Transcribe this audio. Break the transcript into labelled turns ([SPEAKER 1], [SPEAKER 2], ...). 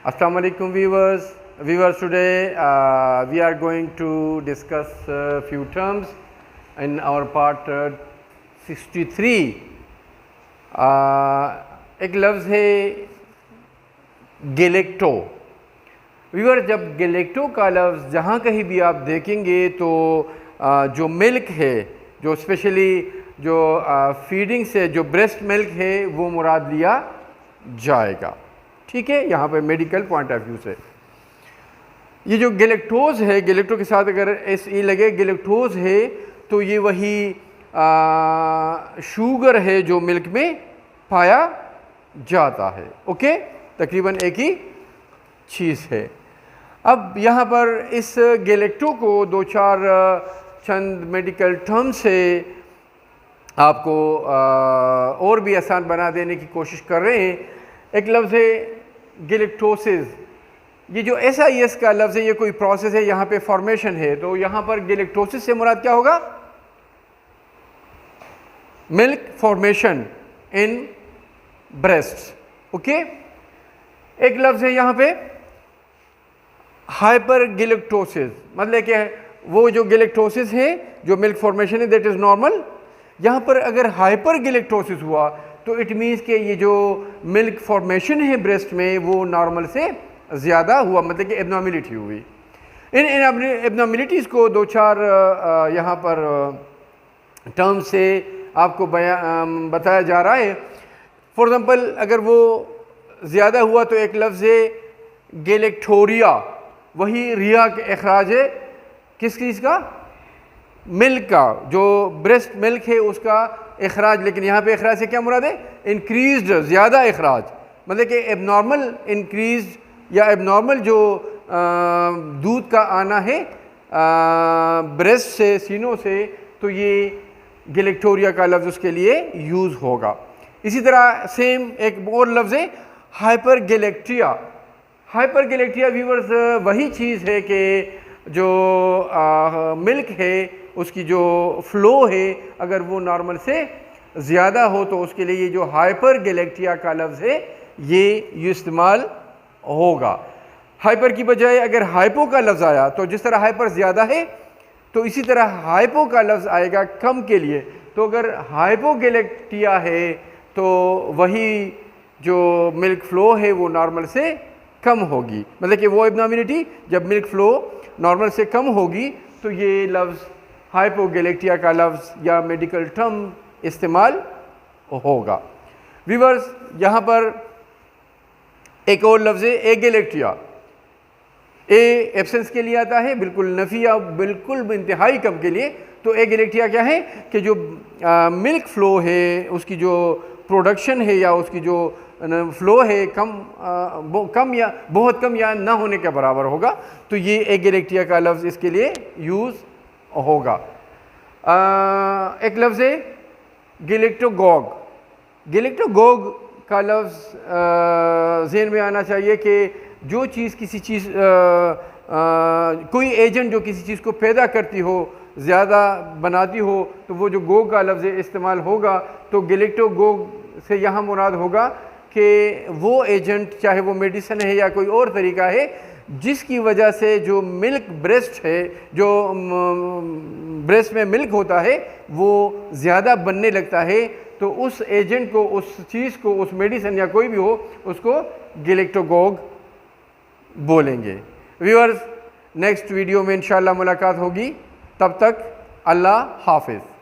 [SPEAKER 1] Assalamu alaikum viewers. Today we are going to discuss a few terms in our part 63. एक लफ्ज़ है गेलेक्टो। Viewer, जब गेलेक्टो का लफ्ज़ जहाँ कहीं भी आप देखेंगे तो जो मिल्क है, जो स्पेशली जो फीडिंग से जो ब्रेस्ट मिल्क है वो मुराद लिया जाएगा। ठीक है, यहाँ पे मेडिकल पॉइंट ऑफ व्यू से ये जो गेलेक्टोज है, गेलेक्टो के साथ अगर एस ई लगे, गेलेक्टोज है तो ये वही शुगर है जो मिल्क में पाया जाता है। ओके, तकरीबन एक ही चीज़ है। अब यहाँ पर इस गेलेक्टो को दो चार चंद मेडिकल टर्म से आपको और भी आसान बना देने की कोशिश कर रहे हैं। एक लफ्ज़ है गेलेक्टोसिस। ये जो SIS का लफ्ज़ है, ये कोई प्रोसेस है, यहाँ पे फॉर्मेशन है। तो यहाँ पर गेलेक्टोसिस से मुराद क्या होगा? Milk formation in breast. Okay, एक लफ्ज़ है यहाँ पे हाइपर गेलेक्टोसिस, मतलब कि वो जो गेलेक्टोसिस है, जो मिल्क फॉर्मेशन है, दैट इज़ नॉर्मल। यहाँ पर अगर हाइपर गेलेक्टोसिस हुआ तो इट मीन्स कि ये जो मिल्क फॉर्मेशन है ब्रेस्ट में वो नॉर्मल से ज़्यादा हुआ, मतलब कि एबनॉर्मलिटी हुई। इन एबनॉर्मलिटीज़ को दो चार यहाँ पर टर्म से आपको बताया जा रहा है। फॉर एग्ज़ाम्पल, अगर वो ज़्यादा हुआ तो एक लफ्ज़ है गेलेक्टोरिया, वही रिया के अखराज है किस चीज़ का? मिल्क का, जो ब्रेस्ट मिल्क है उसका अखराज। लेकिन यहाँ पे अखराज से क्या मुराद है? इंक्रीज्ड, ज़्यादा अखराज, मतलब कि एबनॉर्मल इंक्रीज या एबनॉर्मल जो दूध का आना है ब्रेस्ट से, सीनों से, तो ये गेलेक्टोरिया का लफ्ज़ उसके लिए यूज़ होगा। इसी तरह सेम एक और लफ्ज़ है हाइपर गेलेक्ट्रिया। हाइपर गेलेक्ट्रिया व्यूअर्स वही चीज़ है कि जो मिल्क है उसकी जो फ़्लो है अगर वो नॉर्मल से ज़्यादा हो तो उसके लिए ये जो हाइपर गेलेक्ट्रिया का लफ्ज़ है ये इस्तेमाल होगा। हाइपर की बजाय अगर हाइपो का लफ्ज़ आया तो जिस तरह हाइपर ज़्यादा है तो इसी तरह हाइपो का लफ्ज़ आएगा कम के लिए। तो अगर हाइपो गेलेक्ट्रिया है तो वही जो मिल्क फ़्लो है वो नॉर्मल से कम होगी, मतलब कि वो एबनॉर्मलिटी जब मिल्क फ़्लो नॉर्मल से कम होगी तो ये लफ्ज़ हाइपोगेलेक्टिया का लफ्ज़ या मेडिकल टर्म इस्तेमाल होगा। व्यूअर्स, यहाँ पर एक और लफ्ज़ है एगेलेक्टिया। ए एब्सेंस के लिए आता है, बिल्कुल नफ़ी या बिल्कुल इंतहाई कम के लिए। तो एगेलेक्टिया क्या है कि जो मिल्क फ़्लो है उसकी जो प्रोडक्शन है या उसकी जो फ़्लो है कम या बहुत कम या ना होने के बराबर होगा, तो ये एगेलेक्टिया का लफ्ज़ इसके लिए यूज़ होगा। एक लफ्ज़ है गेलेक्टोगोग। गेलेक्टोगोग का लफ्ज़ ज़हन में आना चाहिए कि जो चीज़ किसी चीज़ कोई एजेंट जो किसी चीज़ को पैदा करती हो, ज़्यादा बनाती हो, तो वो जो गोग का लफ्ज़ इस्तेमाल होगा। तो गेलेक्टोगोग से यहाँ मुराद होगा कि वो एजेंट, चाहे वो मेडिसिन है या कोई और तरीका है, जिसकी वजह से जो मिल्क ब्रेस्ट है, जो ब्रेस्ट में मिल्क होता है वो ज़्यादा बनने लगता है, तो उस एजेंट को, उस चीज़ को, उस मेडिसिन या कोई भी हो, उसको गेलेक्टोगोग बोलेंगे। व्यूअर्स, नेक्स्ट वीडियो में इंशाल्लाह मुलाकात होगी। तब तक अल्लाह हाफिज़।